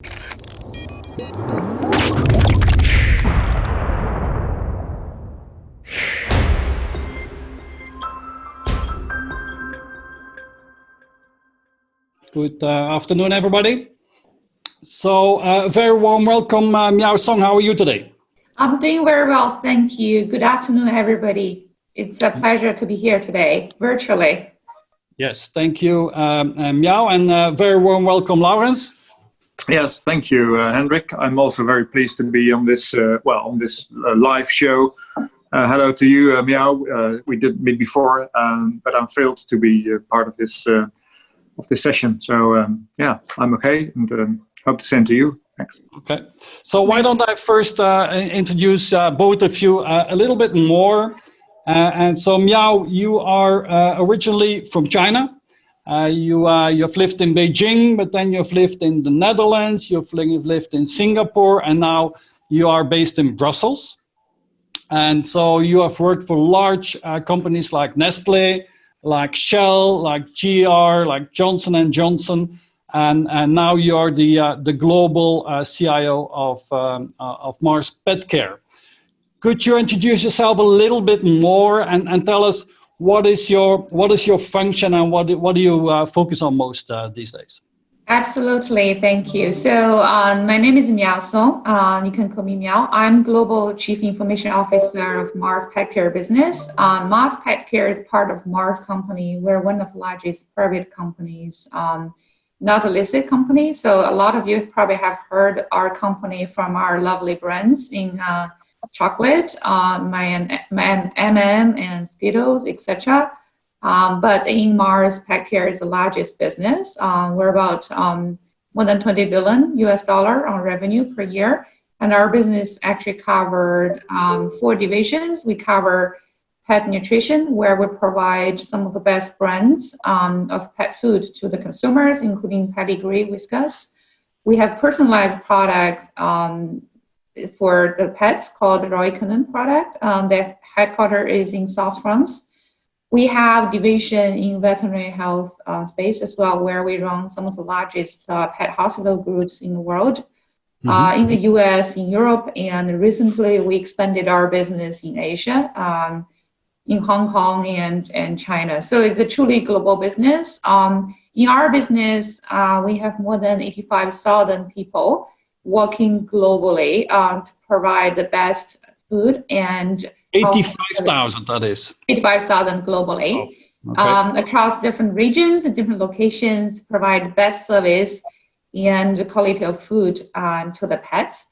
Good afternoon, everybody. So, a very warm welcome, Miao Song. How are you today? I'm doing very well, thank you. Good afternoon, everybody. It's a pleasure to be here today, virtually. Yes, thank you, Miao, and very warm welcome, Lourens. Yes, thank you, Hendrik. I'm also very pleased to be on this, live show. Hello to you, Miao. We did meet before, but I'm thrilled to be part of this session. So yeah, I'm okay, and hope the same to you. Thanks. Okay, so why don't I first introduce both of you a little bit more. And so, Miao, you are originally from China. You've lived in Beijing, but then you've lived in the Netherlands, you've lived in Singapore, and now you are based in Brussels. And so you have worked for large companies like Nestle, like Shell, like GR, like Johnson & Johnson, and now you're the global CIO of Mars Petcare. Could you introduce yourself a little bit more and tell us what is your function and what do you focus on most these days? Absolutely, thank you. So my name is Miao Song. You can call me Miao. I'm Global Chief Information Officer of Mars Petcare business. Mars Petcare is part of Mars company. We're one of the largest private companies, not a listed company. So a lot of you probably have heard our company from our lovely brands in chocolate, my M&M and Skittles, etc. But in Mars, Petcare is the largest business. We're about more than $20 billion on revenue per year. And our business actually covered 4 divisions. We cover pet nutrition, where we provide some of the best brands of pet food to the consumers, including Pedigree, Whiskas. We have personalized products for the pets called the Roy Cannon product. The headquarters is in South France. We have division in veterinary health space as well, where we run some of the largest pet hospital groups in the world, in the US, in Europe, and recently we expanded our business in Asia, in Hong Kong and China. So it's a truly global business. In our business, we have more than 85,000 people working globally to provide the best food and 85,000, that is. 85,000 globally, across different regions and different locations, provide best service and quality of food to the pets.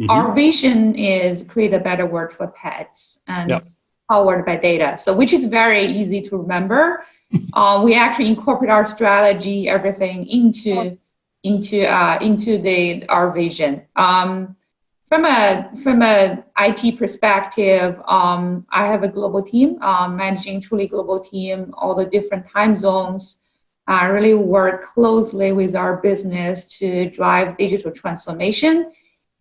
Our vision is create a better world for pets and powered by data. So which is very easy to remember. We actually incorporate our strategy, everything into our vision. From a IT perspective, I have a global team, managing truly global team, all the different time zones. I really work closely with our business to drive digital transformation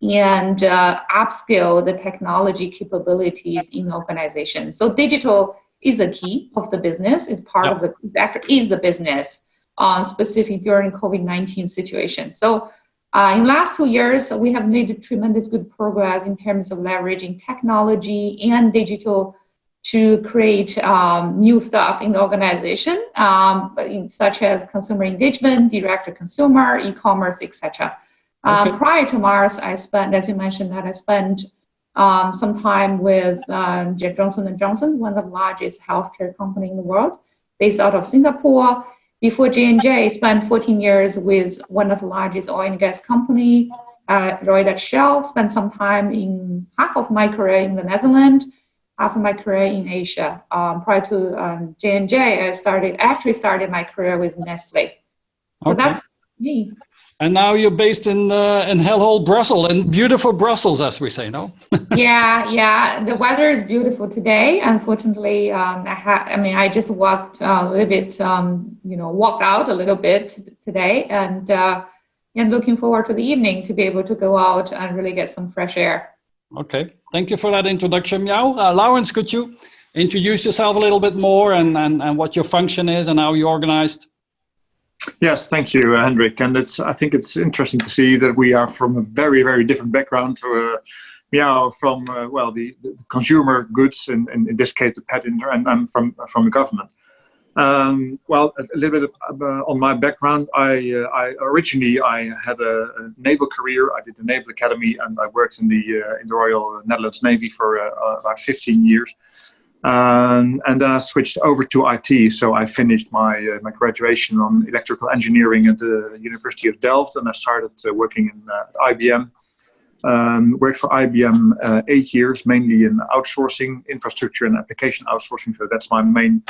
and upskill the technology capabilities in the organization. So digital is a key of the business. It's part of the, it actually is the business, specifically during COVID-19 situation. So in the last 2 years, we have made tremendous good progress in terms of leveraging technology and digital to create new stuff in the organization, such as consumer engagement, direct-to-consumer, e-commerce, etc. Prior to Mars, I spent, as you mentioned, I spent some time with Johnson & Johnson, one of the largest healthcare company in the world, based out of Singapore. Before J&J, spent 14 years with one of the largest oil and gas company, Roy at Shell. Spent some time in half of my career in the Netherlands, half of my career in Asia. Prior to J&J, I actually started my career with Nestle. So that's me. And now you're based in hellhole Brussels, in beautiful Brussels, as we say, no? Yeah. The weather is beautiful today. Unfortunately, I just walked a little bit, walked out a little bit today, and looking forward to the evening to be able to go out and really get some fresh air. Okay, thank you for that introduction, Miao. Lourens, could you introduce yourself a little bit more and what your function is and how you're organized? Yes, thank you, Hendrik. And I think it's interesting to see that we are from a very, very different background. Miao from the consumer goods, and in this case the pet industry, and I'm from the government. Well, a little bit on my background. I originally had a naval career. I did the Naval Academy, and I worked in the Royal Netherlands Navy for about 15 years. And then I switched over to IT. So I finished my graduation on electrical engineering at the University of Delft, and I started working in IBM. Worked for IBM 8 years, mainly in outsourcing, infrastructure and application outsourcing. So that's my main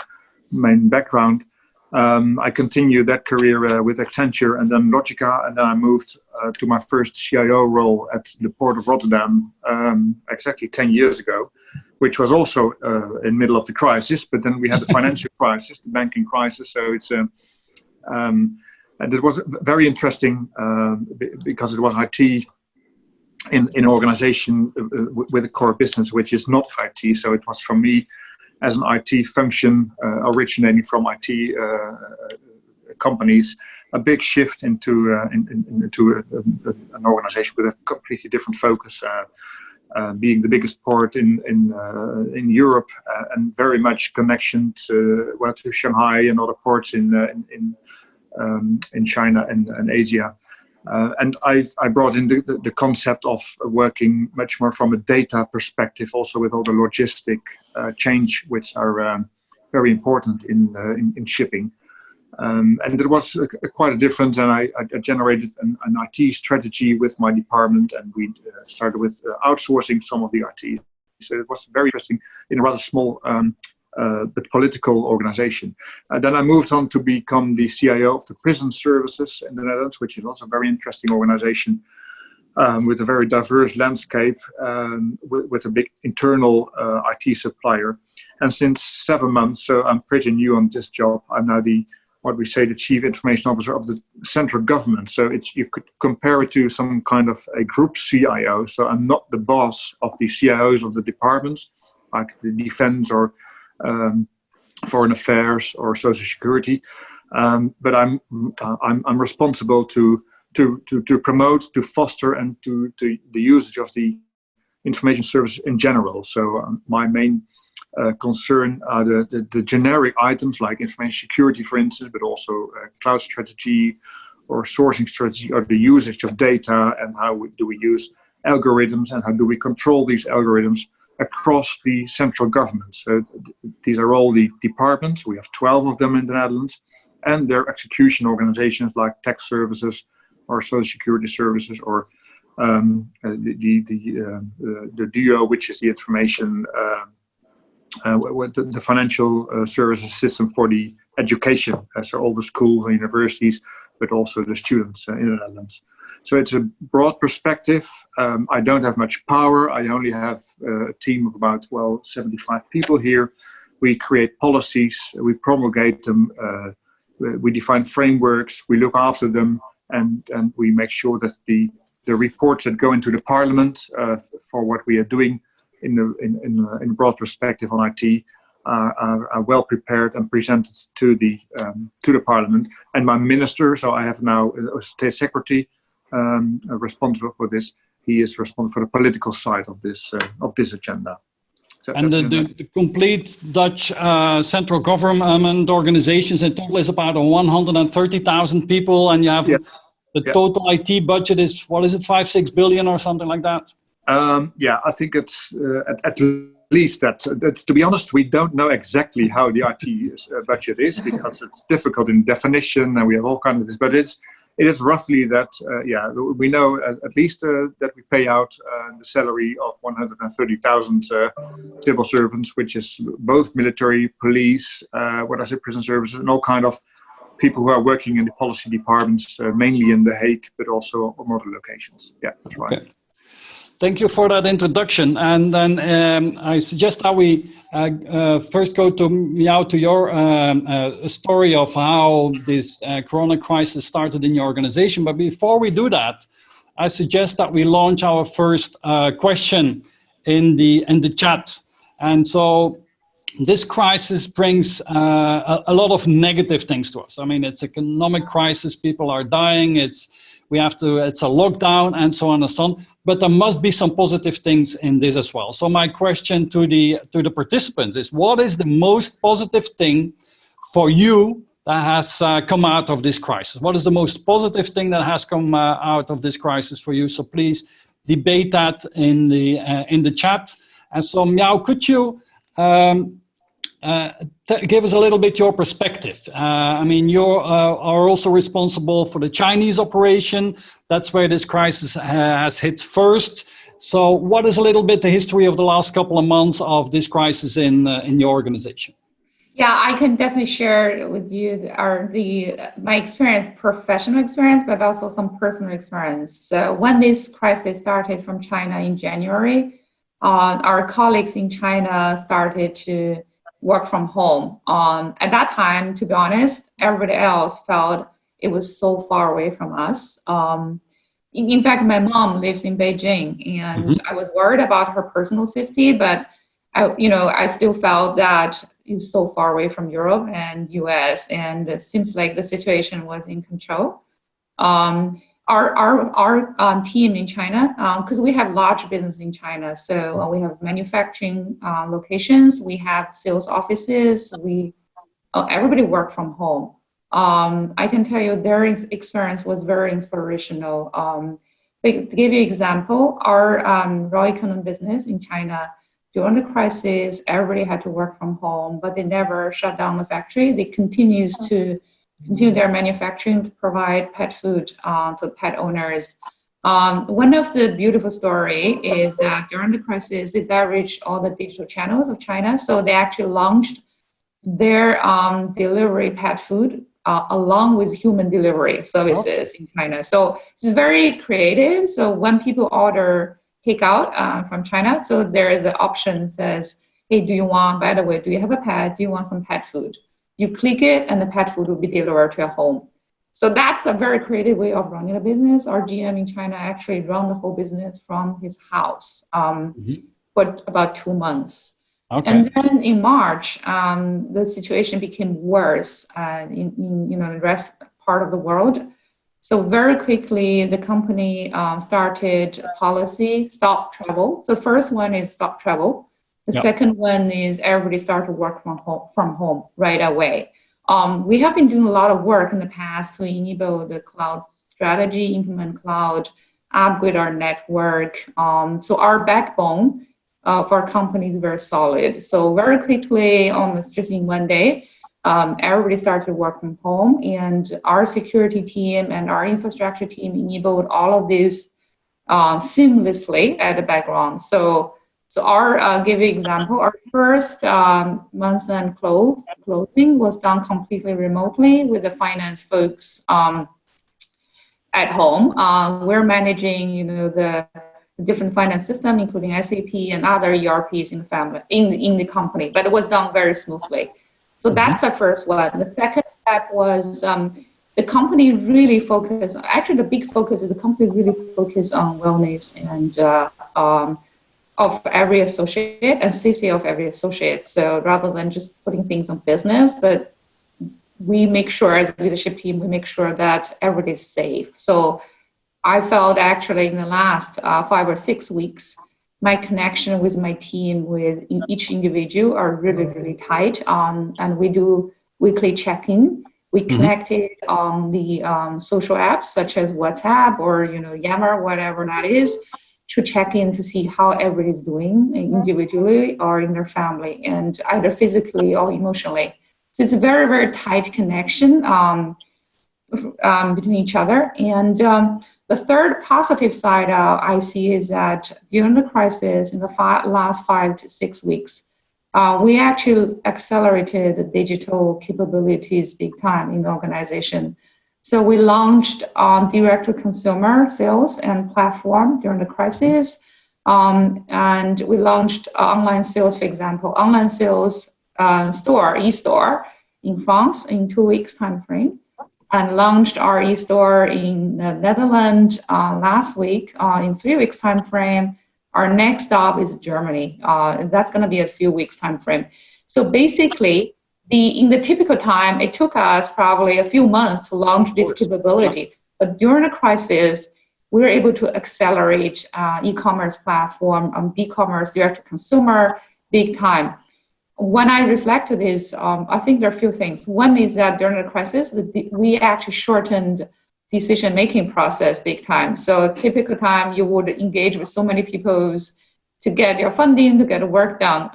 background. I continued that career with Accenture and then Logica, and then I moved to my first CIO role at the Port of Rotterdam exactly 10 years ago, which was also in the middle of the crisis, but then we had the financial crisis, the banking crisis. So it's and it was very interesting because it was IT in an organization with a core business which is not IT. So it was for me, as an IT function originating from IT companies, a big shift into an organization with a completely different focus, being the biggest port in Europe, and very much connection to Shanghai and other ports in China and Asia. And I brought in the concept of working much more from a data perspective, also with all the logistic change, which are very important in shipping. And there was quite a difference, and I generated an IT strategy with my department, and we started with outsourcing some of the IT. So it was very interesting in a rather small but political organization. Then I moved on to become the CIO of the Prison Services in the Netherlands, which is also a very interesting organization with a very diverse landscape, with a big internal IT supplier. And since 7 months, so I'm pretty new on this job, I'm now the Chief Information Officer of the central government. So you could compare it to some kind of a group CIO. So I'm not the boss of the CIOs of the departments, like the defense or foreign affairs or social security, but I'm responsible to promote, to foster, and to the usage of the information service in general. So my main concern are the generic items like information security, for instance, but also cloud strategy or sourcing strategy, or the usage of data, and how do we use algorithms, and how do we control these algorithms across the central government. So these are all the departments. We have 12 of them in the Netherlands, and their execution organizations like tax services or social security services, or the DUO, which is the information, the financial services system for the education. So all the schools and universities, but also the students in the Netherlands. So it's a broad perspective. I don't have much power. I only have a team of about 75 people here. We create policies, we promulgate them, we define frameworks, we look after them, and we make sure that the reports that go into the parliament for what we are doing in a broad perspective on IT are well prepared and presented to the parliament. And my minister, so I have now a state secretary responsible for this. He is responsible for the political side of this agenda. So and the complete Dutch central government organizations in total is about 130,000 people, and you have the total IT budget is, what is it, 5-6 billion or something like that? I think it's at least that. That's, to be honest, we don't know exactly how the IT budget is, because it's difficult in definition, and we have all kinds of this, but it is roughly that, we know at least that we pay out the salary of 130,000 civil servants, which is both military, police, prison services, and all kind of people who are working in the policy departments, mainly in The Hague, but also on other locations. Yeah, that's right. Okay. Thank you for that introduction. And then I suggest that we first go to Miao, to your story of how this Corona crisis started in your organization. But before we do that, I suggest that we launch our first question in the chat. And so this crisis brings a lot of negative things to us. I mean, it's economic crisis, people are dying, it's a lockdown and so on and so on, but there must be some positive things in this as well. So my question to the participants is, what is the most positive thing for you that has come out of this crisis? What is the most positive thing that has come out of this crisis for you? So please debate that in the chat. And so Miao, could you give us a little bit your perspective? I mean, you are also responsible for the Chinese operation. That's where this crisis has hit first. So what is a little bit the history of the last couple of months of this crisis in your organization? Yeah, I can definitely share with you my experience, professional experience, but also some personal experience. So when this crisis started from China in January, our colleagues in China started to work from home. At that time, to be honest, everybody else felt it was so far away from us. In fact, my mom lives in Beijing, and I was worried about her personal safety, but I still felt that it's so far away from Europe and US, and it seems like the situation was in control. Our team in China, because we have large business in China, so we have manufacturing locations, we have sales offices, everybody work from home. I can tell you their experience was very inspirational. To give you an example, our raw economy business in China, during the crisis, everybody had to work from home, but they never shut down the factory. They continue their manufacturing to provide pet food to pet owners. One of the beautiful story is that during the crisis, they leveraged all the digital channels of China. So they actually launched their delivery pet food along with human delivery services in China. So it's very creative. So when people order takeout from China, so there is an option that says, hey, by the way, do you have a pet? Do you want some pet food? You click it and the pet food will be delivered to your home. So that's a very creative way of running a business. Our GM in China actually ran the whole business from his house for about 2 months. Okay. And then in March, the situation became worse in the rest part of the world. So very quickly, the company started policy, stop travel. So first one is stop travel. The second one is everybody started to work from home right away. We have been doing a lot of work in the past to enable the cloud strategy, implement cloud, upgrade our network. So our backbone for our company is very solid. So very quickly, almost just in one day, everybody started to work from home, and our security team and our infrastructure team enabled all of this seamlessly at the background. So our give you example, our first month-end closing was done completely remotely with the finance folks at home. We're managing, the different finance system, including SAP and other ERPs in the company, but it was done very smoothly. So that's the first one. The second step was the company really focused. Actually, the big focus is the company really focused on wellness and of every associate and safety of every associate. So rather than just putting things on business, but we make sure as a leadership team, we make sure that everybody is safe. So I felt actually in the last 5 or 6 weeks, my connection with my team, with each individual, are really, really tight. And we do weekly check-in. We connected on the social apps such as WhatsApp or Yammer, whatever that is, to check in to see how everybody's doing individually or in their family, and either physically or emotionally. So it's a very, very tight connection between each other. And the third positive side I see is that during the crisis, in the last 5 to 6 weeks, we actually accelerated the digital capabilities big time in the organization. So we launched direct-to-consumer sales and platform during the crisis, and we launched online sales, for example, online sales e-store in France in 2 weeks time frame, and launched our e-store in the Netherlands last week in 3 weeks time frame. Our next stop is Germany. That's going to be a few weeks time frame. So basically, in the typical time, it took us probably a few months to launch this capability. But during the crisis, we were able to accelerate e-commerce platform, e-commerce direct-to-consumer big time. When I reflect to this, I think there are a few things. One is that during the crisis, we actually shortened decision-making process big time. So typical time, you would engage with so many people to get your funding, to get work done.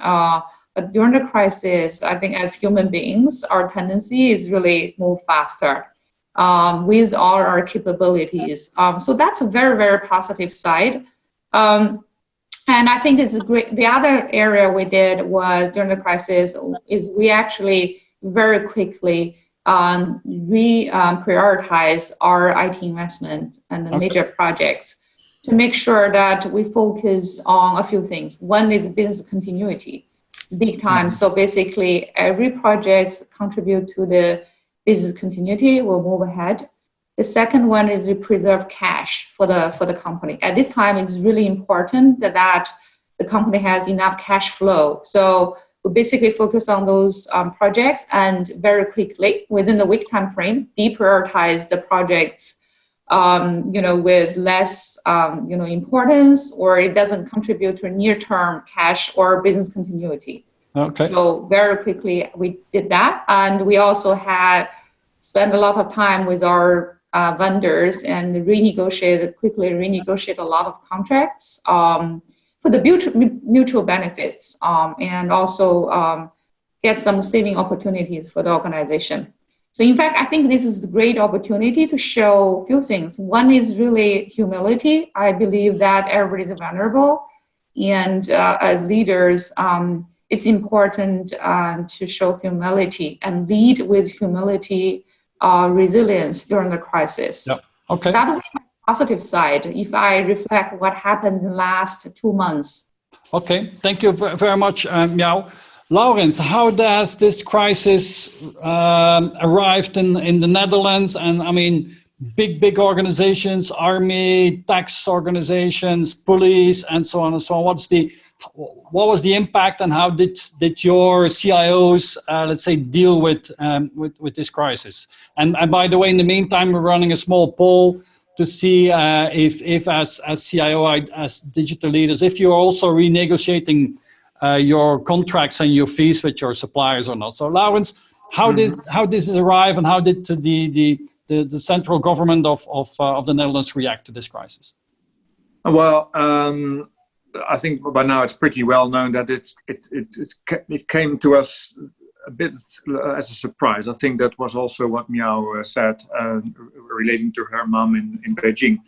But during the crisis, I think as human beings, our tendency is really move faster with all our capabilities. So that's a very, very positive side. And I think it's great. The other area we did was during the crisis is we actually very quickly prioritize our IT investment and the major projects to make sure that we focus on a few things. One is business continuity, big time. So basically, every project contribute to the business continuity will move ahead. The second one is to preserve cash for the company. At this time, it's really important that the company has enough cash flow. So we basically focus on those projects and very quickly, within the week time frame, deprioritize the projects, with less, importance, or it doesn't contribute to near-term cash or business continuity. Okay. So very quickly we did that, and we also had spent a lot of time with our vendors and quickly renegotiate a lot of contracts for the mutual benefits, and also get some saving opportunities for the organization. So in fact, I think this is a great opportunity to show a few things. One is really humility. I believe that everybody is vulnerable, and as leaders, it's important to show humility and lead with humility, resilience during the crisis. Yeah. Okay. That would be my positive side if I reflect what happened in the last 2 months. Okay, thank you very much, Miao. Lourens, how does this crisis arrived in the Netherlands? And I mean, big organizations, army, tax organizations, police, and so on and so on. What was the impact, and how did your CIOs, let's say, deal with this crisis? And by the way, in the meantime, we're running a small poll to see if as CIO, as digital leaders, if you're also renegotiating your contracts and your fees with your suppliers or not. So, Lourens, how did this arrive, and how did the central government of the Netherlands react to this crisis? Well, I think by now it's pretty well known that it came to us a bit as a surprise. I think that was also what Miao said, relating to her mom in Beijing.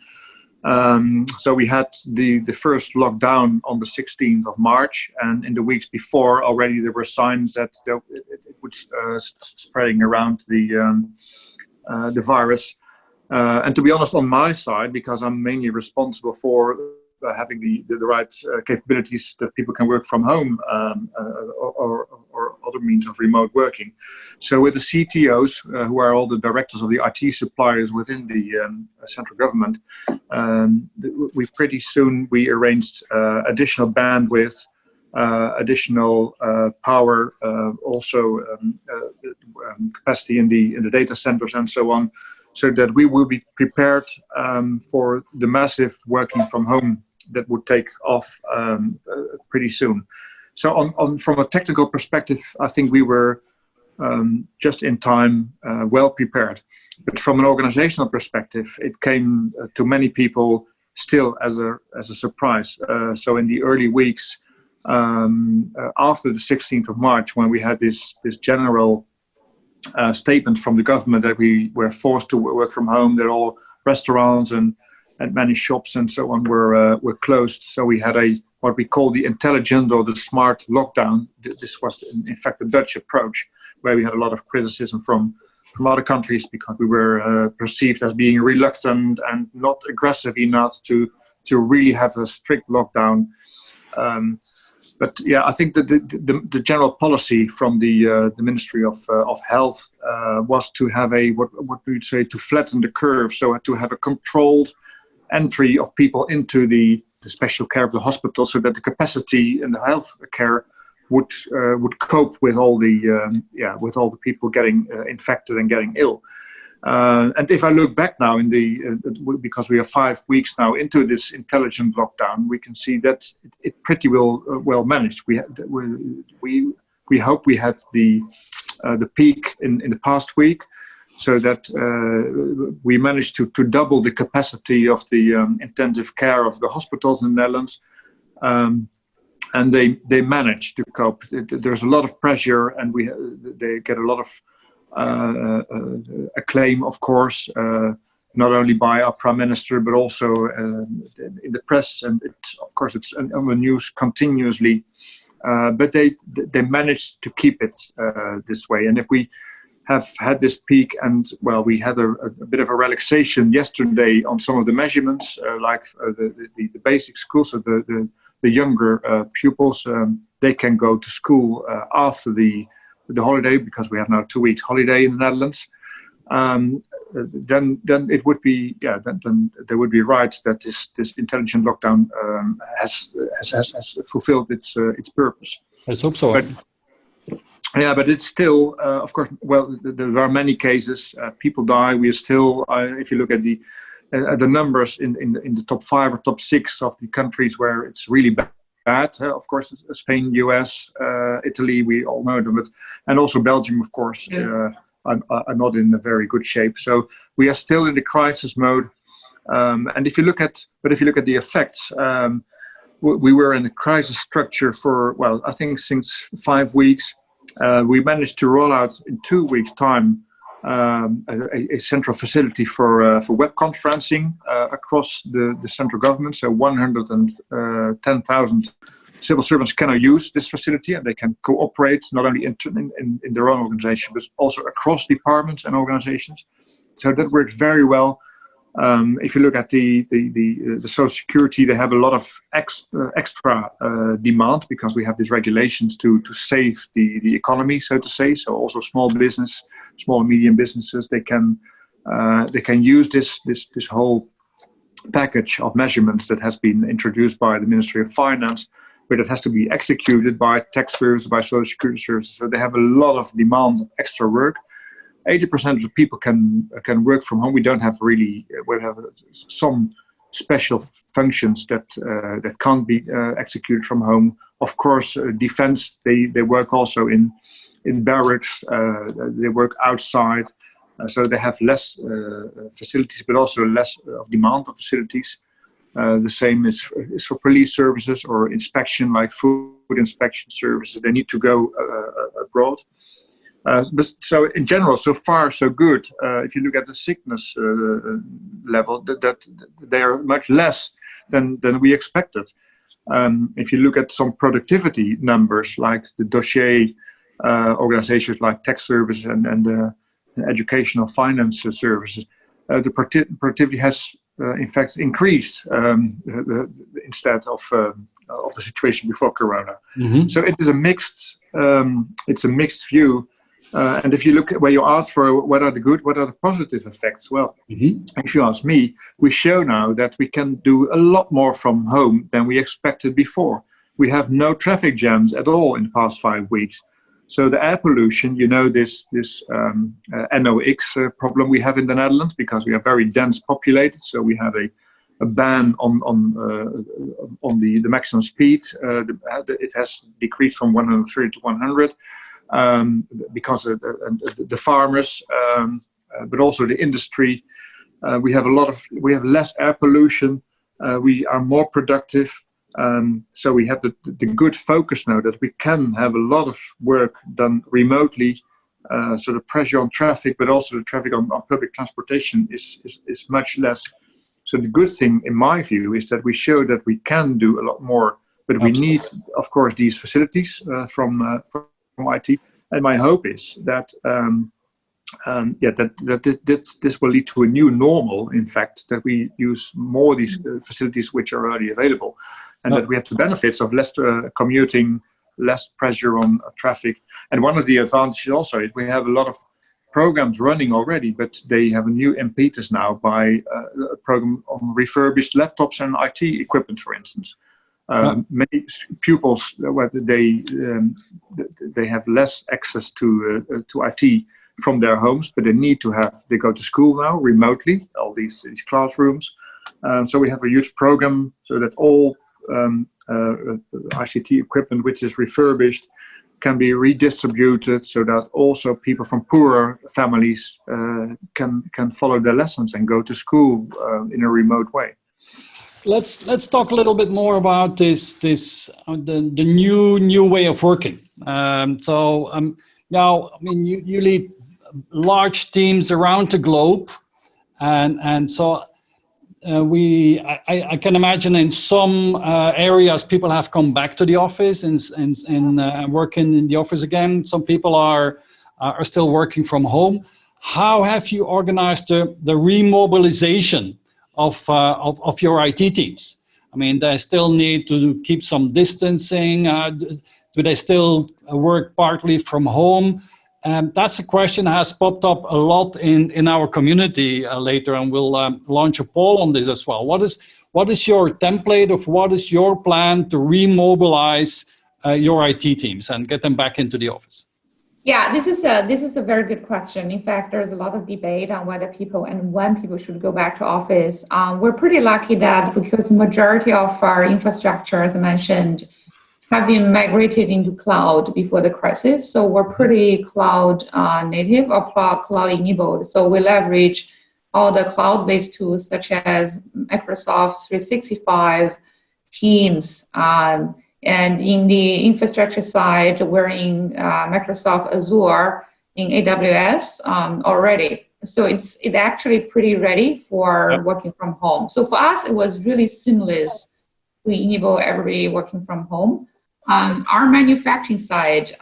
So we had the first lockdown on the 16th of March, and in the weeks before already there were signs that it was spreading around the virus. And to be honest, on my side, because I'm mainly responsible for having the right capabilities that people can work from home, or other means of remote working. So with the CTOs, who are all the directors of the IT suppliers within the central government, we pretty soon arranged additional bandwidth, additional power, also capacity in the data centers and so on, so that we will be prepared for the massive working from home that would take off pretty soon. So from a technical perspective, I think we were just in time, well prepared. But from an organizational perspective, it came to many people still as a surprise. So in the early weeks after the 16th of March, when we had this general statement from the government that we were forced to work from home, that all restaurants and many shops and so on were closed. So we had what we call the intelligent or the smart lockdown. This was in fact a Dutch approach, where we had a lot of criticism from other countries because we were perceived as being reluctant and not aggressive enough to really have a strict lockdown. But yeah, I think that the general policy from the Ministry of Health was to have what we would say, to flatten the curve, so to have a controlled entry of people into the special care of the hospital, so that the capacity in the health care would cope with all the people getting infected and getting ill. And if I look back now because we are 5 weeks now into this intelligent lockdown, we can see that it pretty well managed. We hope we had the peak in the past week, so that we managed to double the capacity of the intensive care of the hospitals in the Netherlands. And they managed to cope. There's a lot of pressure, and they get a lot of acclaim, of course, not only by our Prime Minister, but also in the press, and it's on the news continuously. But they managed to keep it this way. And if we have had this peak, and well, we had a bit of a relaxation yesterday on some of the measurements, like the basic schools, so the younger pupils, they can go to school after the holiday, because we have now 2 weeks holiday in the Netherlands. Then it would be then they would be right that this intelligent lockdown has fulfilled its purpose. Let's hope so. But it's still, of course. Well, there are many cases. People die. We are still, if you look at the numbers in the top 5 or top 6 of the countries where it's really bad. Of course, Spain, US, Italy, we all know them, and also Belgium, of course, are not in a very good shape. So we are still in the crisis mode. And if you look at the effects, we were in a crisis structure for, well, I think since 5 weeks. We managed to roll out in 2 weeks' time a central facility for web conferencing across the central government. So 110,000 civil servants can now use this facility, and they can cooperate not only in their own organization, but also across departments and organizations. So that works very well. If you look at the Social Security, they have a lot of extra demand, because we have these regulations to save the economy, so to say. So also small and medium businesses, they can use this whole package of measurements that has been introduced by the Ministry of Finance, but it has to be executed by tax services, by Social Security services. So they have a lot of demand of extra work. 80% of the people can work from home. We don't have we have some special functions that can't be executed from home. Of course, defense, they work also in barracks. They work outside, so they have less facilities, but also less of demand of facilities. The same is for police services or inspection, like food inspection services. They need to go abroad. So in general, so far so good. If you look at the sickness level, that they are much less than we expected. If you look at some productivity numbers, like the dossier organizations like tax services and educational finance services, the productivity has in fact increased instead of the situation before Corona. Mm-hmm. So it is a mixed. It's a mixed view. And if you look at where you ask for what are the positive effects, well, if you ask me, we show now that we can do a lot more from home than we expected before. We have no traffic jams at all in the past 5 weeks. So the air pollution, this NOx problem we have in the Netherlands, because we are very dense populated. So we have a ban on the maximum speed. It has decreased from 130 to 100. Because of the farmers, but also the industry, we have less air pollution. We are more productive. So we have the good focus now that we can have a lot of work done remotely. So the pressure on traffic, but also the traffic on public transportation is much less. So the good thing, in my view, is that we show that we can do a lot more, but we need, of course, these facilities from IT. And my hope is that this will lead to a new normal. In fact, that we use more of these facilities which are already available, and that we have the benefits of less commuting, less pressure on traffic. And one of the advantages also is we have a lot of programs running already, but they have a new impetus now by a program on refurbished laptops and IT equipment, for instance. Many pupils, they have less access to IT from their homes, but they go to school now remotely, all these classrooms. So we have a huge program so that all ICT equipment which is refurbished can be redistributed, so that also people from poorer families can follow their lessons and go to school in a remote way. Let's talk a little bit more about the new way of working. Now, I mean, you lead large teams around the globe, and so I can imagine in some areas people have come back to the office and working in the office again. Some people are still working from home. How have you organized the remobilization of your IT teams? I mean, they still need to keep some distancing. Do they still work partly from home? That's a question that has popped up a lot in our community later, and we'll launch a poll on this as well. What is your template of what is your plan to remobilize your IT teams and get them back into the office? Yeah, this is a very good question. In fact, there's a lot of debate on whether people and when people should go back to office. We're pretty lucky that because majority of our infrastructure, as I mentioned, have been migrated into cloud before the crisis. So we're pretty cloud native or cloud enabled. So we leverage all the cloud-based tools such as Microsoft 365, Teams, and in the infrastructure side, we're in Microsoft Azure, in AWS already. So it's actually pretty ready for working from home. So for us, it was really seamless to enable everybody working from home. Our manufacturing side,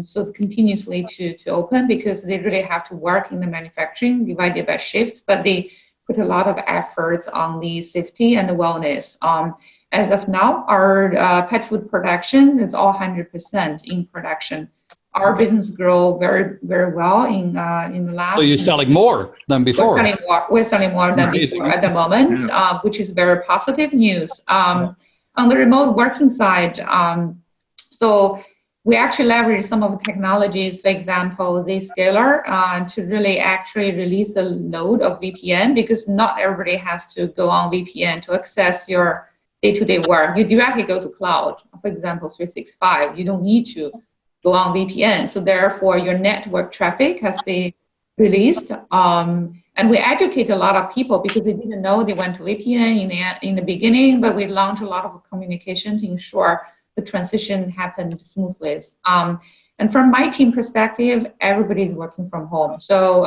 so continuously to open because they really have to work in the manufacturing divided by shifts, but they put a lot of efforts on the safety and the wellness. As of now, our pet food production is all 100% in production. Our business grow very, very well in the last. So you're selling more than before. We're selling more than before at the moment, which is very positive news. On the remote working side, so we actually leverage some of the technologies, for example, Zscaler, to really actually release the load of VPN, because not everybody has to go on VPN to access your day-to-day work. You directly go to cloud, for example, 365. You don't need to go on VPN. So therefore, your network traffic has been released. And we educate a lot of people because they didn't know they went to VPN in the beginning, but we launched a lot of communication to ensure the transition happened smoothly. And from my team perspective, everybody's working from home. So,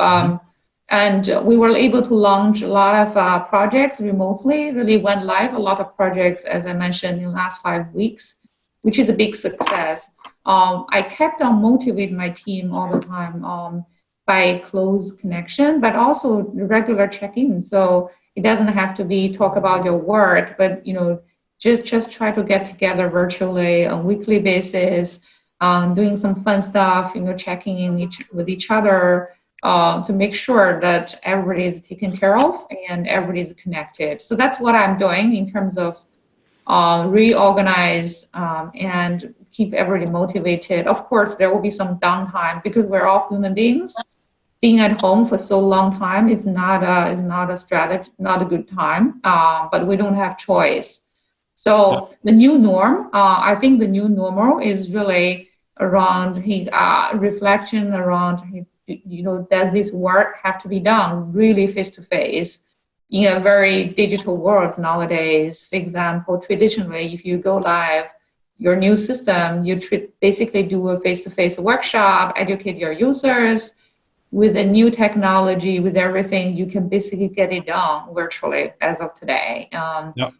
and we were able to launch a lot of projects remotely, really went live, a lot of projects, as I mentioned, in the last 5 weeks, which is a big success. I kept on motivating my team all the time by close connection, but also regular check-in. So it doesn't have to be talk about your work, but just try to get together virtually on a weekly basis, doing some fun stuff, checking in with each other to make sure that everybody is taken care of and everybody is connected. So that's what I'm doing in terms of reorganize and keep everybody motivated. Of course, there will be some downtime because we're all human beings. Being at home for so long time is not a strategy, not a good time, but we don't have choice. So the new norm, I think the new normal is really around reflection around, does this work have to be done really face-to-face in a very digital world nowadays? For example, traditionally, if you go live your new system, you basically do a face-to-face workshop, educate your users. With the new technology, with everything, you can basically get it done virtually as of today.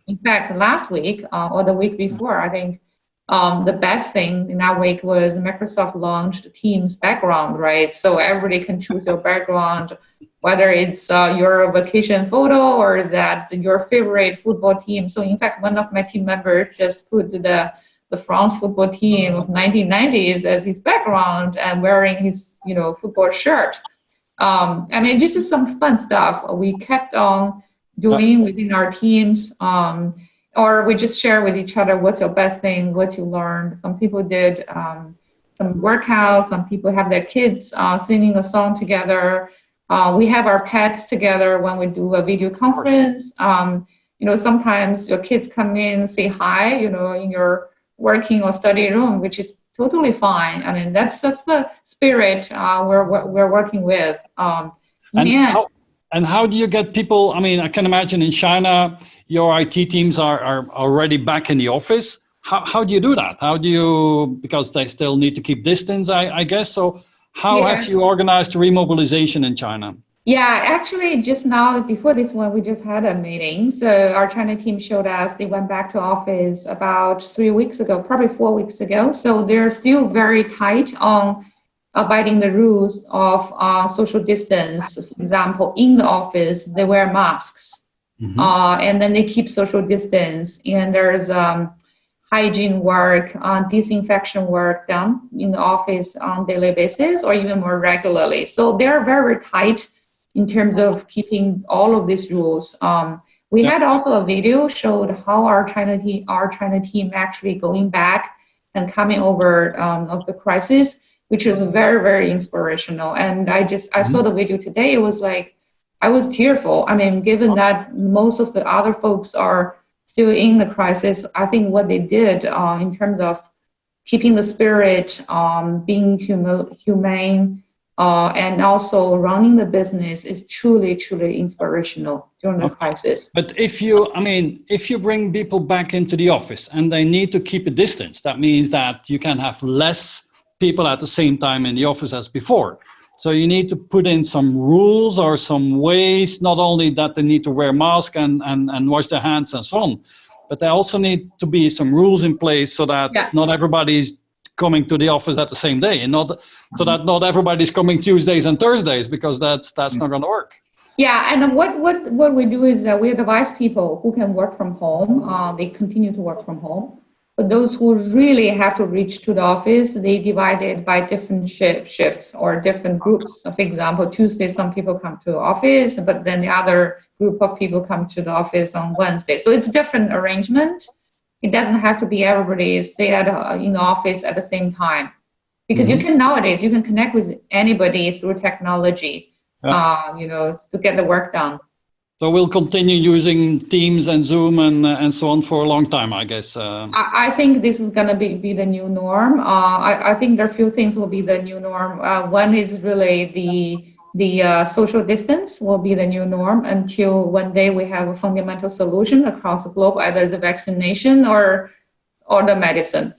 In fact, last week or the week before, I think the best thing in that week was Microsoft launched Teams background, right? So everybody can choose your background, whether it's your vacation photo or is that your favorite football team. So in fact, one of my team members just put the France football team of 1990s as his background and wearing his football shirt. I mean, this is some fun stuff we kept on doing within our teams. or we just share with each other what's your best thing, what you learned. Some people did some workouts, some people have their kids singing a song together. We have our pets together when we do a video conference. Sometimes your kids come in, say hi, in your working or study room, which is totally fine. I mean, that's the spirit we're working with. And how do you get people? I mean, I can imagine in China, your IT teams are already back in the office. How do you do that? Because they still need to keep distance, I guess. So how have you organized remobilization in China? Yeah, actually, just now, before this one, we just had a meeting. So our China team showed us they went back to office about 3 weeks ago, probably 4 weeks ago. So they're still very tight on abiding the rules of social distance. For example, in the office, they wear masks. And then they keep social distance. And there's hygiene work, disinfection work done in the office on a daily basis or even more regularly. So they're very tight in terms of keeping all of these rules. We had also a video showed how our China team actually going back and coming over of the crisis, which was very, very inspirational. And I saw the video today. It was like, I was tearful. I mean, given that most of the other folks are still in the crisis, I think what they did in terms of keeping the spirit, being humane, and also running the business is truly, truly inspirational during the crisis. But if you bring people back into the office and they need to keep a distance, that means that you can have less people at the same time in the office as before. So you need to put in some rules or some ways, not only that they need to wear masks and wash their hands and so on, but there also need to be some rules in place so that not everybody's coming to the office at the same day, and so that not everybody's coming Tuesdays and Thursdays, because that's not going to work. Yeah, and what we do is that we advise people who can work from home, they continue to work from home. But those who really have to reach to the office, they divide it by different shifts or different groups. So for example, Tuesday, some people come to the office, but then the other group of people come to the office on Wednesday. So it's a different arrangement. It doesn't have to be everybody stay in the office at the same time. Because nowadays, you can connect with anybody through technology, to get the work done. So we'll continue using Teams and Zoom and so on for a long time, I guess. I think this is going to be the new norm. I think there are a few things will be the new norm. One is really the social distance will be the new norm until one day we have a fundamental solution across the globe, either the vaccination or the medicine.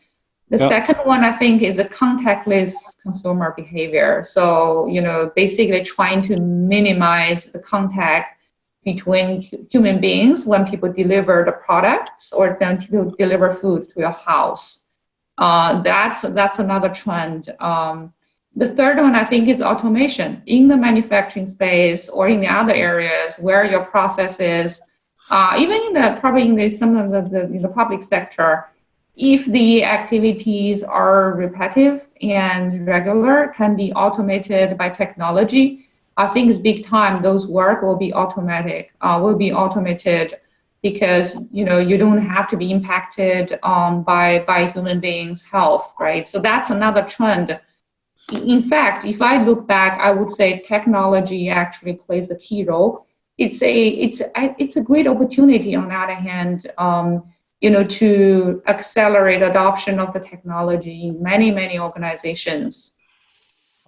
The second one, I think, is a contactless consumer behavior. So, basically trying to minimize the contact between human beings when people deliver the products or when people deliver food to your house. That's another trend. The third one, I think, is automation in the manufacturing space or in the other areas where your processes, even in some of the public sector, if the activities are repetitive and regular, can be automated by technology. I think it's big time those work will be automated because you don't have to be impacted by human beings' health, right? So that's another trend. In fact, if I look back, I would say technology actually plays a key role. It's a great opportunity on the other hand, to accelerate adoption of the technology in many organizations.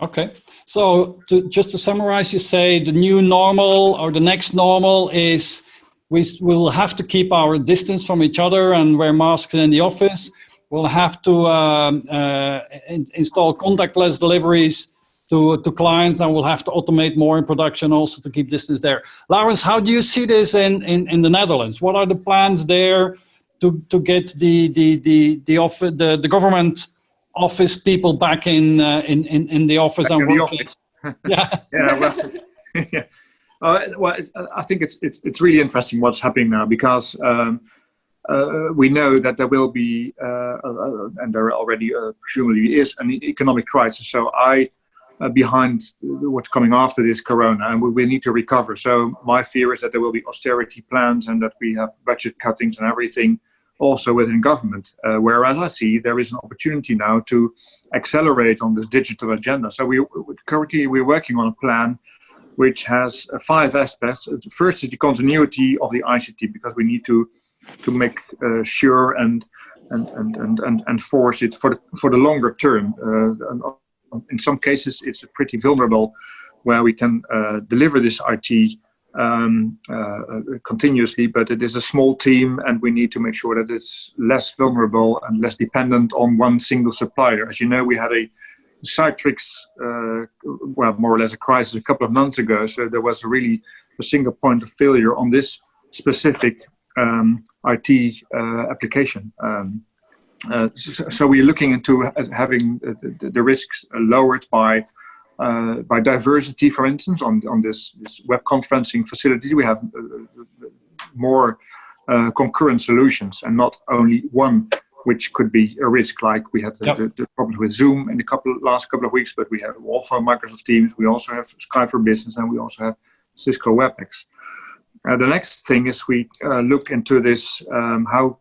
Okay, so just to summarize, you say the new normal or the next normal is we will have to keep our distance from each other and wear masks in the office. We'll have to install contactless deliveries to clients, and we'll have to automate more in production also to keep distance there. Lourens, how do you see this in the Netherlands? What are the plans there to get the government office people back in the office back and working? Well, I think it's really interesting what's happening now, because we know that there will be and there already presumably is an economic crisis. So I behind what's coming after this corona, and we need to recover. So my fear is that there will be austerity plans and that we have budget cuttings and everything also within government, whereas I see there is an opportunity now to accelerate on this digital agenda. So currently we're working on a plan which has 5 aspects. First is the continuity of the ICT, because we need to make sure and force it for the longer term. In some cases, it's pretty vulnerable, where we can deliver this IT continuously, but it is a small team, and we need to make sure that it's less vulnerable and less dependent on one single supplier. As you know, we had a Citrix, more or less a crisis a couple of months ago. So there was really a single point of failure on this specific IT application. So we're looking into having the risks lowered by diversity. For instance, on this web conferencing facility, we have more concurrent solutions and not only one, which could be a risk, like we had the problem with Zoom in the last couple of weeks, but we have also Microsoft Teams, we also have Skype for Business, and we also have Cisco WebEx. The next thing is we look into this, how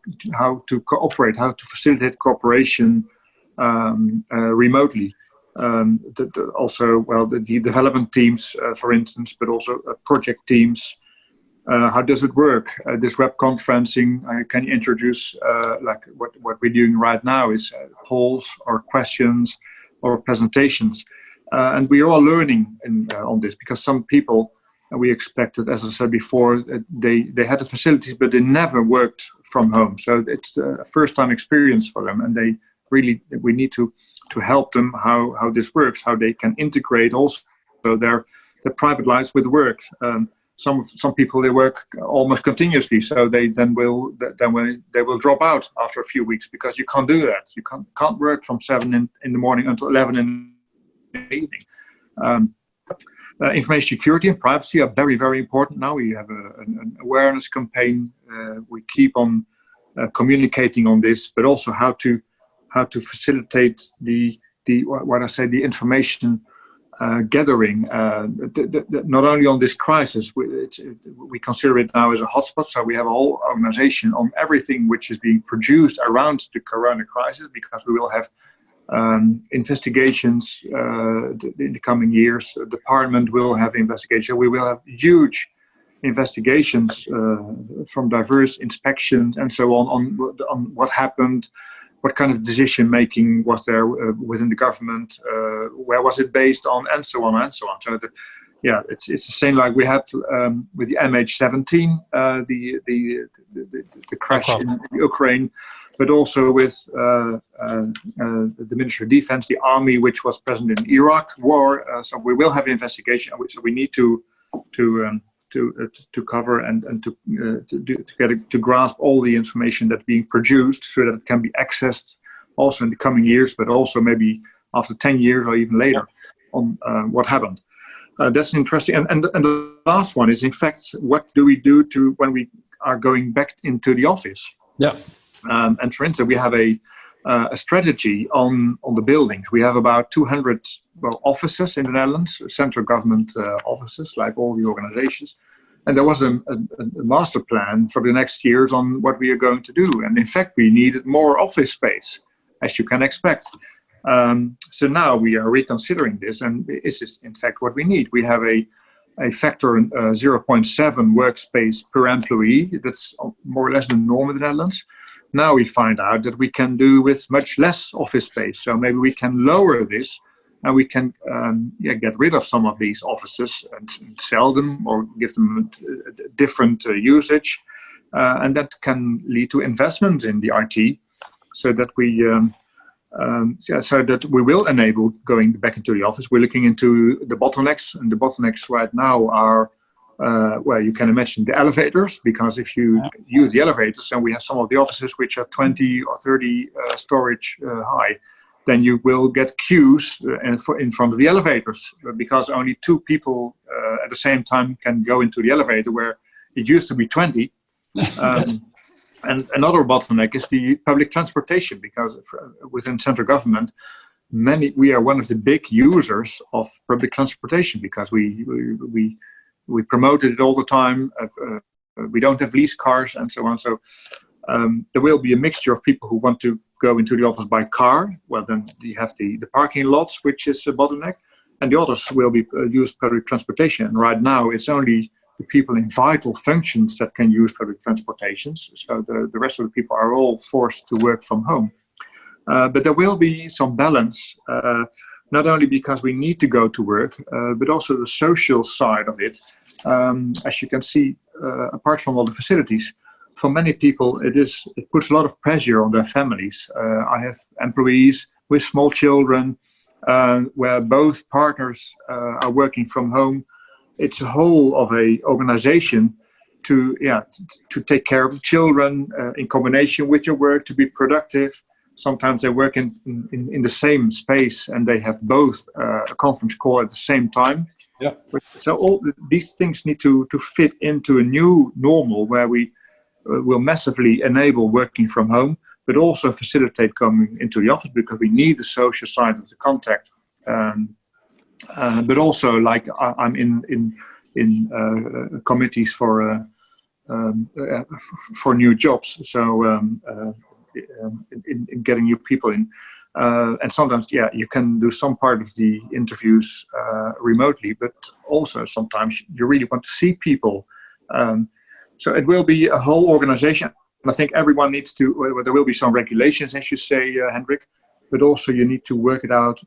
to cooperate, how to facilitate cooperation remotely. The development teams, for instance, but also project teams. How does it work? This web conferencing, can you introduce, like what we're doing right now is polls or questions or presentations. And we are all learning on this, because some people, we expected, as I said before, they had the facilities, but they never worked from home. So it's a first-time experience for them, and we need to help them how this works, how they can integrate also their private lives with work. Some people, they work almost continuously, so they will drop out after a few weeks, because you can't do that. You can't work from 7 in the morning until 11 in the evening. Information security and privacy are very, very important now. We have an awareness campaign. We keep on communicating on this, but also how to facilitate the information gathering, not only on this crisis. We consider it now as a hotspot, so we have a whole organization on everything which is being produced around the corona crisis, because we will have investigations in the coming years. The Parliament will have investigations. We will have huge investigations from diverse inspections and so on what happened. What kind of decision making was there within the government? Where was it based on, and so on and so on. So it's the same like we had with the MH17, the crash in Ukraine, but also with the Ministry of Defense, the army, which was present in Iraq war. So we will have investigation, which we need to cover and to grasp all the information that's being produced, so that it can be accessed also in the coming years, but also maybe after 10 years or even later on what happened. That's interesting. And the last one is, in fact, what do we do when we are going back into the office? Yeah. And for instance, we have a strategy on the buildings. We have about 200 offices in the Netherlands, central government offices, like all the organizations. And there was a master plan for the next years on what we are going to do. And in fact, we needed more office space, as you can expect. So now we are reconsidering this, and this is in fact what we need. We have a factor 0.7 workspace per employee. That's more or less the norm in the Netherlands. Now we find out that we can do with much less office space. So maybe we can lower this, and we can get rid of some of these offices and sell them or give them a different usage. And that can lead to investments in the IT, so that we will enable going back into the office. We're looking into the bottlenecks, and the bottlenecks right now are, you can imagine the elevators, because if you use the elevators, and we have some of the offices which are 20 or 30 storage high, then you will get queues in front of the elevators, because only 2 people at the same time can go into the elevator, where it used to be 20. And another bottleneck is the public transportation, because within central government, we are one of the big users of public transportation because we promoted it all the time. We don't have lease cars and so on. So there will be a mixture of people who want to go into the office by car. Well, then you have the parking lots, which is a bottleneck, and the others will be use public transportation. And right now, it's only the people in vital functions that can use public transportations. So the rest of the people are all forced to work from home. But there will be some balance, not only because we need to go to work, but also the social side of it. As you can see, apart from all the facilities, for many people, it puts a lot of pressure on their families. I have employees with small children, where both partners are working from home. It's a whole of a organization to take care of the children in combination with your work to be productive. Sometimes they work in the same space and they have both a conference call at the same time. Yeah. So all these things need to fit into a new normal where we will massively enable working from home, but also facilitate coming into the office because we need the social side of the contact. But also, like I'm in committees for new jobs. So in getting new people in, and sometimes you can do some part of the interviews remotely, but also sometimes you really want to see people. So it will be a whole organization. I think everyone needs to. There will be some regulations, as you say, Hendrik. But also you need to work it out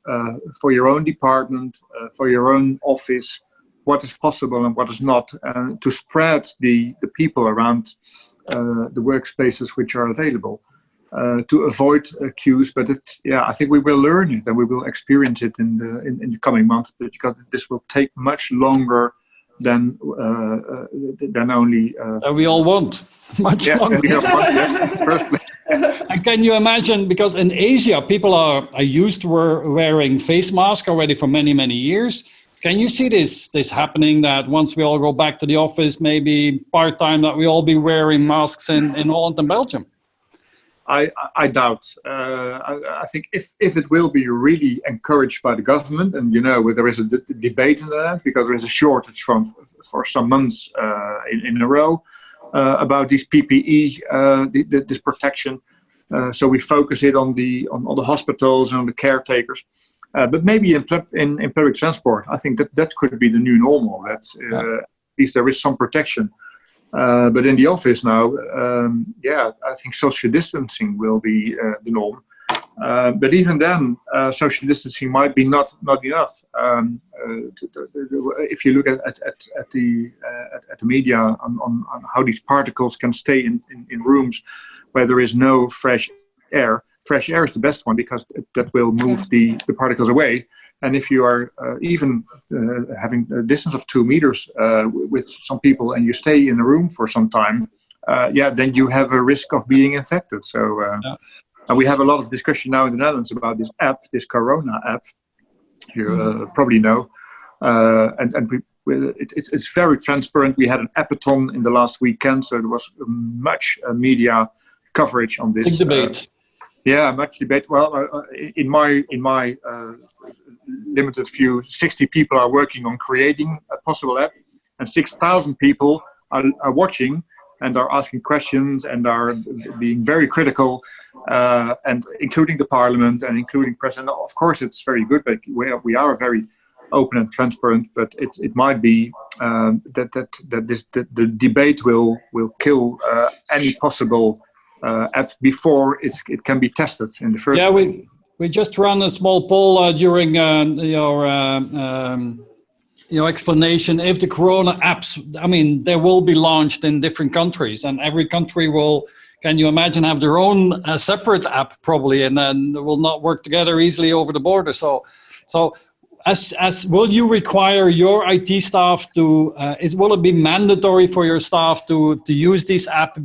for your own department, for your own office, what is possible and what is not, to spread the people around the workspaces which are available, to avoid queues. But I think we will learn it and we will experience it in the coming months, because this will take much longer than only. We all want much longer. We all want, yes, in the first place. And can you imagine, because in Asia, people are used to wearing face masks already for many, many years. Can you see this happening, that once we all go back to the office, maybe part-time, that we all be wearing masks in Holland and Belgium? I doubt. I think if it will be really encouraged by the government, and there is a debate in that because there is a shortage for some months in a row about these PPE, this protection. So we focus it on the hospitals and on the caretakers. But maybe in public transport, I think that could be the new normal. That at least there is some protection. But in the office now, I think social distancing will be the norm. But even then, social distancing might be not enough. If you look at the media on how these particles can stay in rooms where there is no fresh air. Fresh air is the best one because that will move the particles away. And if you are even having a distance of 2 meters with some people and you stay in a room for some time, then you have a risk of being infected. So and we have a lot of discussion now in the Netherlands about this app, this Corona app. You probably know. And it's very transparent. We had an appathon in the last weekend, so there was much media coverage on this. Big debate. Much debate. Well, in my limited view, 60 people are working on creating a possible app, and 6,000 people are watching and are asking questions and are being very critical, and including the parliament and including president. Of course, it's very good, but we are very open and transparent. But it might be that the debate will kill any possible app before it can be tested in the first. We just ran a small poll during your explanation. If the Corona apps, they will be launched in different countries, and every country will. Can you imagine, have their own separate app probably, and then will not work together easily over the border. So as will you require your IT staff to? Will it be mandatory for your staff to use these apps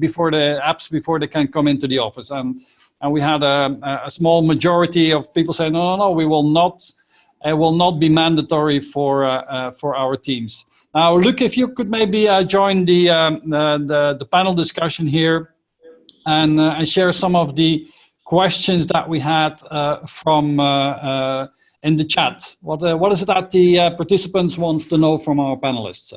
before they can come into the office? And we had a small majority of people saying no, we will not. It will not be mandatory for our teams. Now, Luc, if you could maybe join the panel discussion here and share some of the questions that we had from in the chat. What is it that the participants wants to know from our panelists?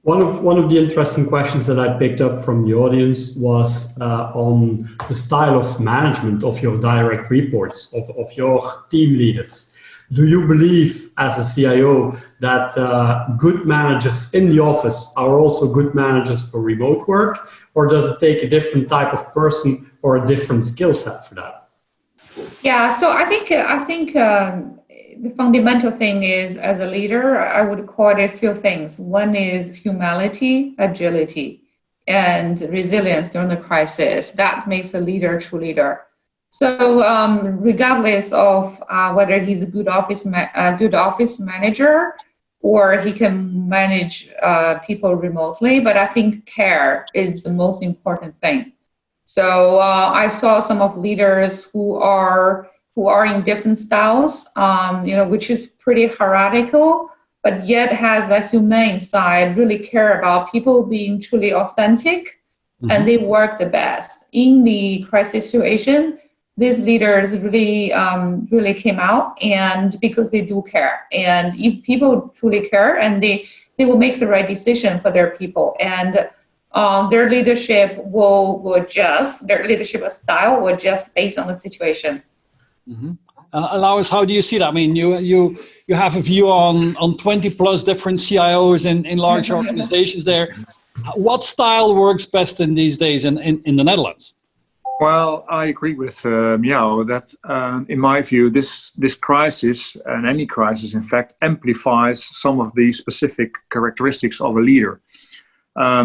One of the interesting questions that I picked up from the audience was on the style of management of your direct reports, of your team leaders. Do you believe, as a CIO, that good managers in the office are also good managers for remote work, or does it take a different type of person or a different skill set for that? Yeah, so I think the fundamental thing is, as a leader, I would call it a few things. One is humility, agility, and resilience during the crisis. That makes a leader a true leader. So regardless of whether he's a good office manager or he can manage people remotely, but I think care is the most important thing. So I saw some of leaders who are in different styles, which is pretty hierarchical, but yet has a humane side, really care about people being truly authentic, and they work the best. In the crisis situation, these leaders really came out, and because they do care. And if people truly care, and they will make the right decision for their people, and their leadership will adjust, their leadership style will adjust based on the situation. Lourens, how do you see that? I mean, you have a view on 20 plus different CIOs in large organizations there. What style works best in these days in the Netherlands? Well, I agree with Miao that, in my view, this crisis, and any crisis, in fact, amplifies some of the specific characteristics of a leader.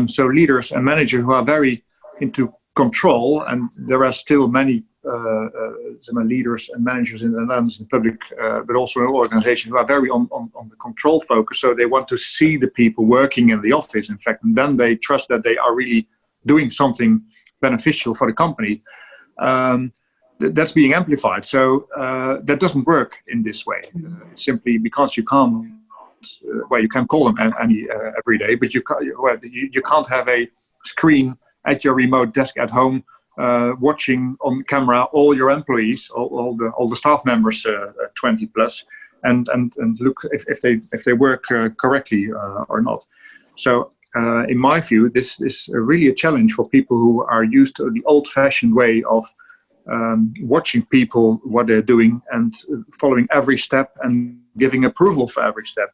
So leaders and managers who are very into control, and there are still many leaders and managers in the Netherlands in public, but also in organizations who are very on the control focus. So they want to see the people working in the office, in fact, and then they trust that they are really doing something beneficial for the company. That's being amplified. So that doesn't work in this way. Simply because you can't, you can call them every day, but you can't have a screen at your remote desk at home watching on camera all your employees, all the staff members, 20 plus, and look if they work correctly or not. So in my view, this is really a challenge for people who are used to the old-fashioned way of watching people, what they're doing, and following every step and giving approval for every step.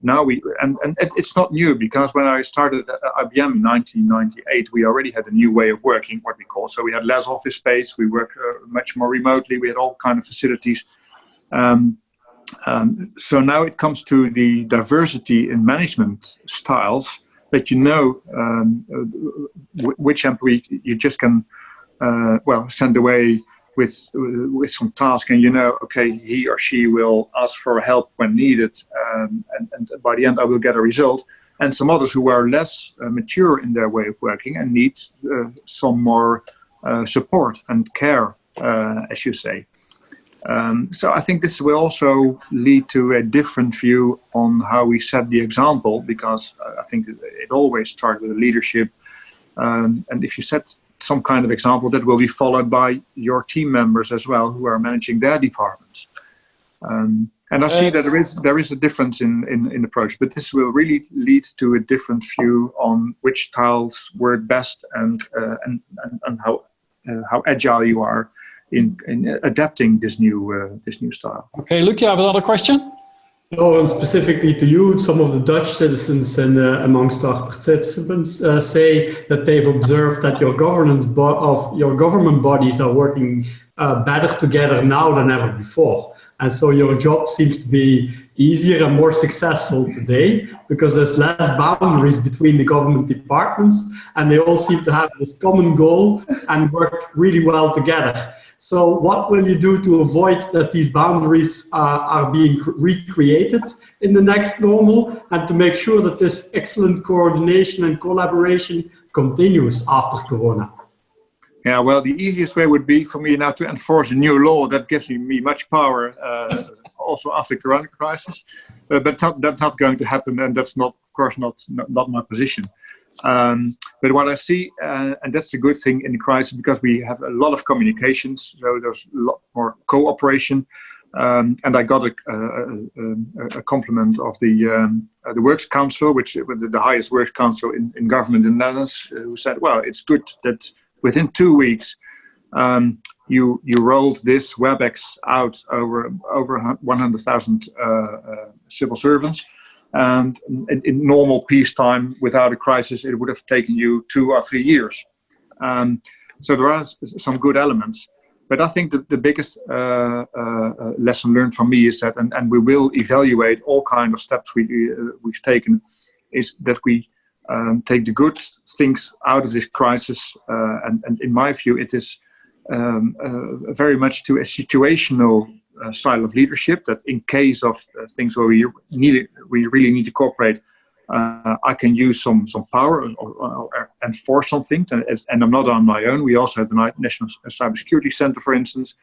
Now it's not new, because when I started at IBM in 1998, we already had a new way of working, what we call. So we had less office space, we worked much more remotely, we had all kind of facilities. So now it comes to the diversity in management styles, that which employee you just can send away with some task, and okay, he or she will ask for help when needed, and by the end I will get a result. And some others who are less mature in their way of working and need some more support and care, as you say. So I think this will also lead to a different view on how we set the example, because I think it always starts with the leadership. And if you set some kind of example, that will be followed by your team members as well, who are managing their departments. And I see that there is a difference in approach, but this will really lead to a different view on which styles work best, and how agile you are in adapting this new style. Okay, Luc, you have another question? No, and specifically to you, some of the Dutch citizens and amongst our participants say that they've observed that your government bodies are working better together now than ever before. And so your job seems to be easier and more successful today because there's less boundaries between the government departments, and they all seem to have this common goal and work really well together. So what will you do to avoid that these boundaries are being recreated in the next normal, and to make sure that this excellent coordination and collaboration continues after Corona? Yeah, well, the easiest way would be for me now to enforce a new law that gives me much power, also after Corona crisis. But that's not going to happen, and that's not, of course, not my position. But what I see, and that's the good thing in the crisis, because we have a lot of communications, so there's a lot more cooperation. And I got a compliment of the Works Council, which is the highest Works Council in government in the Netherlands, who said, well, it's good that within 2 weeks you rolled this WebEx out over 100,000 civil servants. And in normal peacetime, without a crisis, it would have taken you 2 or 3 years. So there are some good elements. But I think the biggest lesson learned from me is that, and we will evaluate all kinds of steps we've taken, is that we take the good things out of this crisis. And in my view, it is very much to a situational style of leadership, that in case of things where we really need to cooperate, I can use some power or enforce some things, and I'm not on my own. We also have the National Cybersecurity Center, for instance,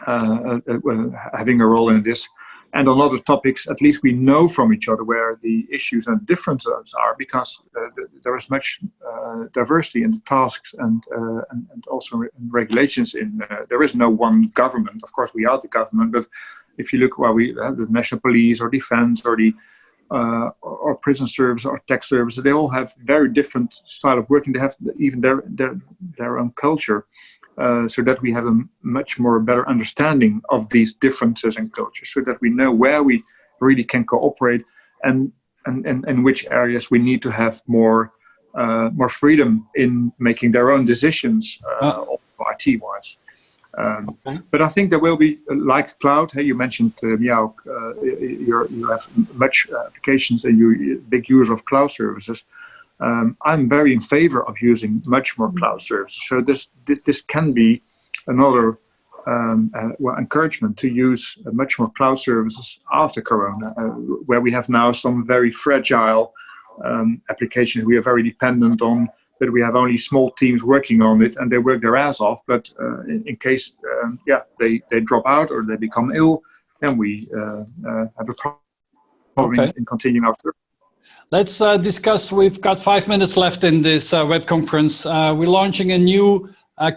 having a role in this. And on other topics, at least we know from each other where the issues and differences are, because there is much diversity in the tasks and also in regulations. There is no one government. Of course, we are the government, but if you look, we have the national police or defense or the or prison service or tax service, they all have very different style of working. They have even their own culture. So that we have a much more better understanding of these differences in culture, so that we know where we really can cooperate and which areas we need to have more freedom in making their own decisions, IT-wise. But I think there will be, like cloud. Hey, you mentioned Miao. You have much applications and you're a big user of cloud services. I'm very in favor of using much more cloud services. So this can be another encouragement to use much more cloud services after Corona, where we have now some very fragile applications we are very dependent on, but we have only small teams working on it and they work their ass off. But in case they drop out or they become ill, then we have a problem in continuing our service. Let's discuss. We've got 5 minutes left in this web conference. We're launching a new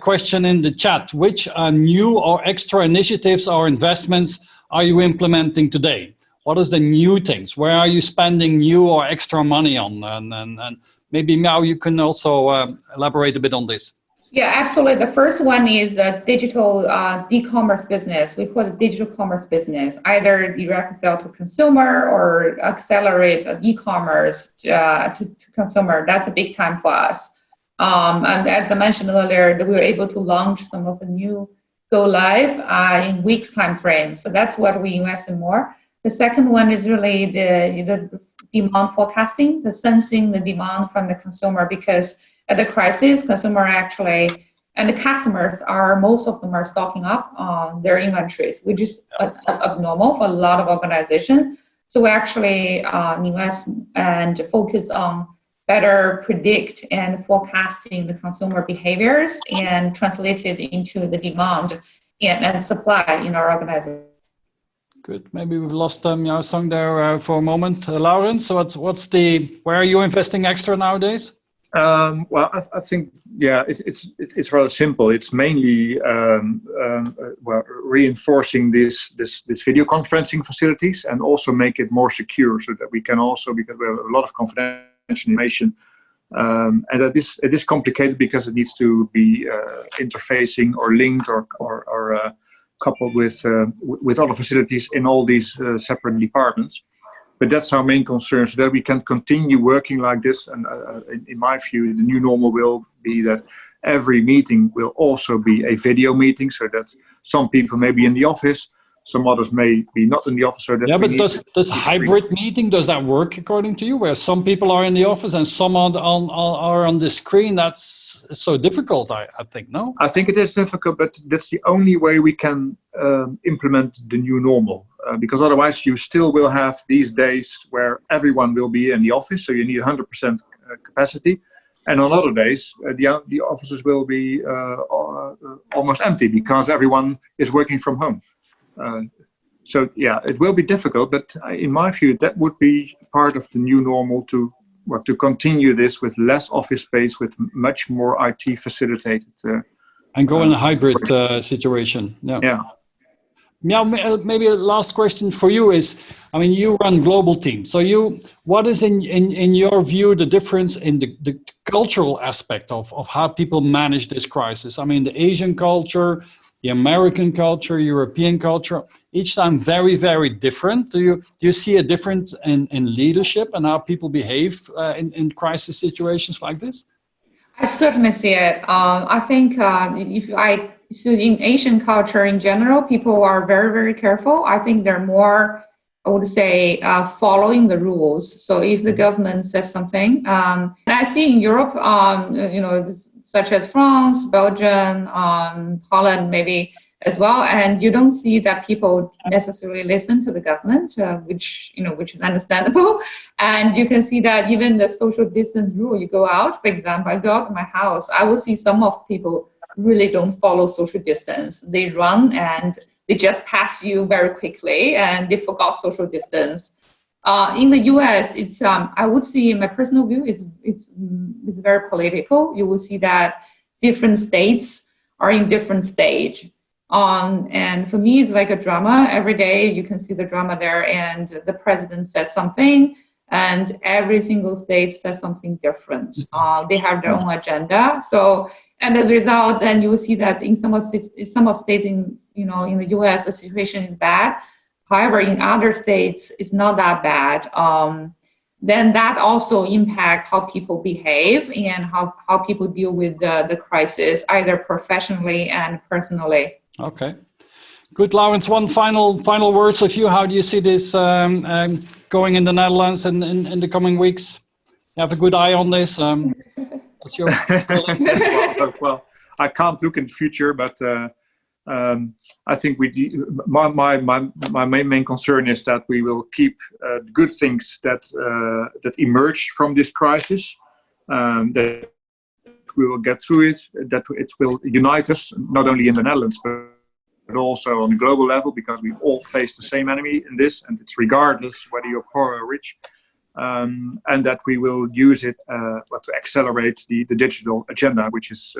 question in the chat. Which new or extra initiatives or investments are you implementing today? What is the new things? Where are you spending new or extra money on? And maybe Miao, you can also elaborate a bit on this. Yeah, absolutely. The first one is a digital e-commerce business. We call it digital commerce business, either direct sell to consumer or accelerate e-commerce to consumer. That's a big time for us. And as I mentioned earlier, we were able to launch some of the new go live in weeks time frame. So that's what we invest in more. The second one is really the demand forecasting, the sensing the demand from the consumer, because at the crisis, consumer actually, and the customers most of them are stocking up on their inventories, which is abnormal for a lot of organizations. So we actually invest and focus on better predict and forecasting the consumer behaviors and translate it into the demand and supply in our organization. Good. Maybe we've lost Miao Song there for a moment. Lourens, so where are you investing extra nowadays? Well, I think, it's rather simple. It's mainly reinforcing this video conferencing facilities and also make it more secure, so that we can also, because we have a lot of confidential information, and it is complicated because it needs to be interfacing or linked or coupled with other facilities in all these separate departments. But that's our main concern, so that we can continue working like this. And in my view, the new normal will be that every meeting will also be a video meeting, so that some people may be in the office, some others may be not in the office. So that but does hybrid meeting, does that work according to you, where some people are in the office and some are on the screen? That's so difficult, I think, no? I think it is difficult, but that's the only way we can implement the new normal. Because otherwise you still will have these days where everyone will be in the office, so you need 100% capacity. And on other days, the offices will be almost empty because everyone is working from home. So it will be difficult, but in my view, that would be part of the new normal to to continue this with less office space, with much more IT facilitated. And go in a hybrid situation. Yeah. Yeah. Miao, maybe a last question for you is, I mean, you run global teams. So what is in your view the difference in the cultural aspect of how people manage this crisis? I mean, the Asian culture, the American culture, European culture, each time very, very different. Do you see a difference in leadership and how people behave in crisis situations like this? I certainly see it. I think so in Asian culture in general, people are very, very careful. I think they're more, I would say, following the rules. So if the government says something, and I see in Europe, such as France, Belgium, Holland, maybe as well, and you don't see that people necessarily listen to the government, which is understandable. And you can see that even the social distance rule, you go out, for example, I go out of my house, I will see some of people really don't follow social distance. They run and they just pass you very quickly, and they forgot social distance. In the US, it's I would say, in my personal view, it's very political. You will see that different states are in different stage. And for me, it's like a drama. Every day you can see the drama there, and the president says something, and every single state says something different. They have their own agenda. So, and as a result, then you will see that in some of states in the US, the situation is bad. However, in other states, it's not that bad. Then that also impacts how people behave and how people deal with the crisis, either professionally and personally. Okay, good. Lourens, one final words of you. How do you see this going in the Netherlands in the coming weeks? You have a good eye on this. What's your well, I can't look in the future, but I think my main concern is that we will keep good things that emerge from this crisis, that we will get through it, that it will unite us, not only in the Netherlands, but also on a global level, because we all face the same enemy in this, and it's regardless whether you're poor or rich, and that we will use it to accelerate the digital agenda, which is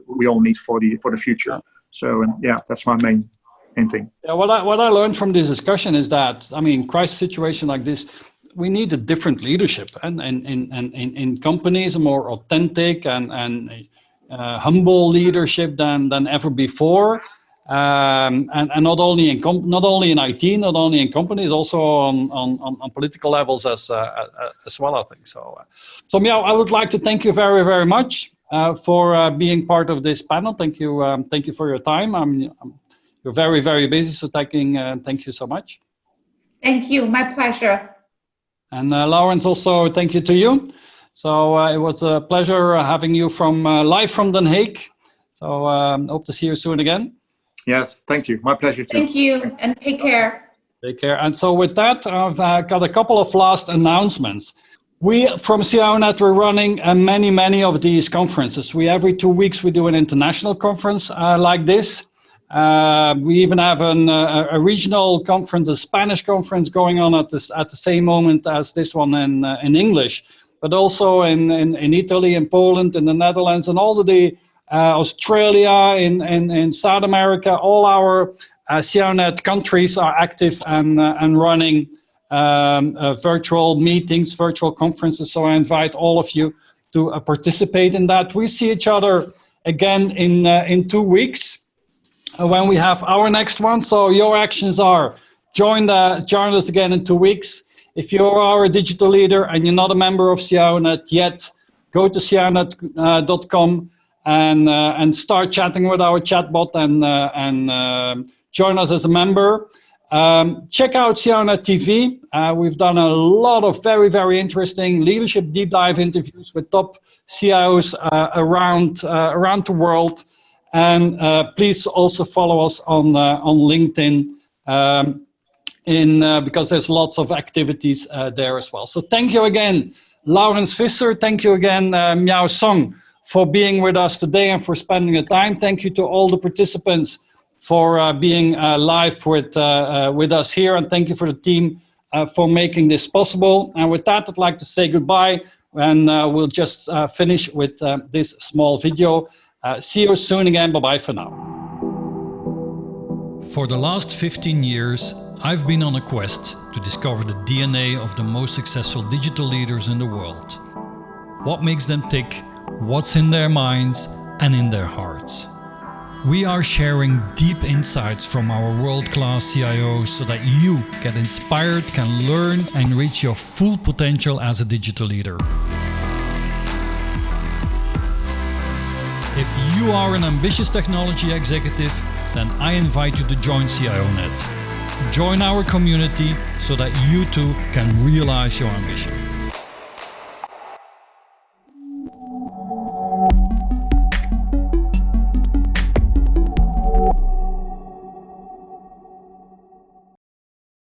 we all need for the future. So that's my main thing. Yeah, what I learned from this discussion is that, I mean, crisis situation like this, we need a different leadership, and in companies, a more authentic and humble leadership than ever before, and not only in IT, not only in companies, also on political levels as well, I think. So Miao, I would like to thank you very, very much for being part of this panel. Thank you for your time. You're very, very busy, so thank you so much. Thank you, my pleasure. And Lourens, also thank you to you. So it was a pleasure having you live from Den Haag. So hope to see you soon again. Yes, thank you. My pleasure too. Thank you, and take care. Take care. And so with that, I've got a couple of last announcements. We from CIONET, we're running many of these conferences. Every 2 weeks we do an international conference like this. We even have a regional conference, a Spanish conference going on at the same moment as this one in English, but also in Italy, in Poland, in the Netherlands, and all of the Australia, in South America. All our CIONET countries are active and running virtual meetings, virtual conferences. So I invite all of you to participate in that. We see each other again in 2 weeks. When we have our next one. So your actions are join us again in 2 weeks. If you are a digital leader and you're not a member of CIONET yet, go to CIONET.com and start chatting with our chatbot and join us as a member. Check out CIONET TV. We've done a lot of very, very interesting leadership deep dive interviews with top CIOs around the world. And please also follow us on LinkedIn because there's lots of activities there as well. So thank you again, Lourens Visser. Thank you again, Miao Song, for being with us today and for spending the time. Thank you to all the participants for being live with us here. And thank you for the team for making this possible. And with that, I'd like to say goodbye. and we'll just finish with this small video. See you soon again. Bye-bye for now. For the last 15 years, I've been on a quest to discover the DNA of the most successful digital leaders in the world. What makes them tick, what's in their minds and in their hearts. We are sharing deep insights from our world-class CIOs so that you get inspired, can learn and reach your full potential as a digital leader. If you are an ambitious technology executive, then I invite you to join CIONET. Join our community so that you too can realize your ambition.